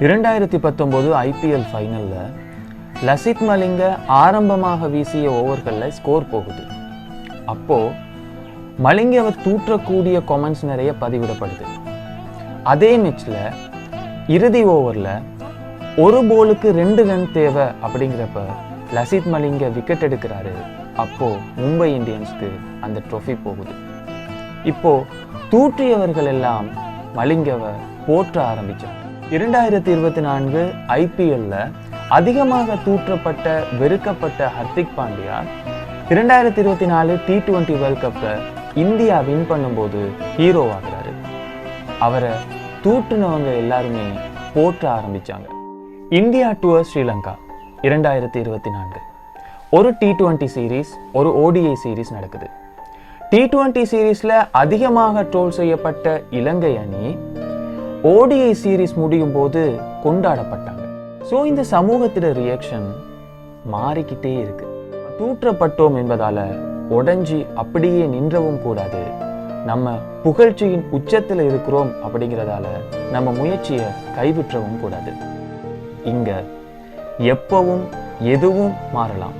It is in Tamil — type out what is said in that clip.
2019 IPL ஃபைனலில் லசித் மலிங்க ஆரம்பமாக வீசிய ஓவர்களில் ஸ்கோர் போகுது. அப்போது மலிங்கவை தூற்றக்கூடிய கொமெண்ட்ஸ் நிறைய பதிவிடப்படுது. அதே மேட்ச்சில் இறுதி ஓவரில் ஒரு போலுக்கு 2 ரன் தேவை அப்படிங்கிறப்ப லசித் மலிங்க விக்கெட் எடுக்கிறாரு. அப்போது மும்பை இந்தியன்ஸ்க்கு அந்த ட்ரோஃபி போகுது. இப்போது தூற்றியவர்கள் எல்லாம் மலிங்கவை போற்ற ஆரம்பித்தாங்க. 2024 IPLல அதிகமாக தூற்றப்பட்ட வெறுக்கப்பட்ட ஹர்திக் பாண்டியா 2024 T20 வேர்ல்ட் கப்பை இந்தியா வின் பண்ணும்போது ஹீரோ ஆகிறாரு. அவரை தூற்றுனவங்க எல்லாருமே போற்ற ஆரம்பிச்சாங்க. இந்தியா டுவர் ஸ்ரீலங்கா 2024 ஒரு T20 சீரீஸ், ஒரு ODI சீரீஸ் நடக்குது. T20 சீரீஸ்ல அதிகமாக ட்ரோல் செய்யப்பட்ட இலங்கை அணி ODI சீரீஸ் முடியும் போது கொண்டாடப்பட்டாங்க. ஸோ இந்த சமூகத்திட ரியாக்ஷன் மாறிக்கிட்டே இருக்கு. தூற்றப்பட்டோம் என்பதால உடஞ்சி அப்படியே நின்றவும் கூடாது. நம்ம புகழ்ச்சியின் உச்சத்தில் இருக்கிறோம் அப்படிங்கிறதால நம்ம முயற்சியை கைவிற்றவும் கூடாது. இங்க எப்பவும் எதுவும் மாறலாம்.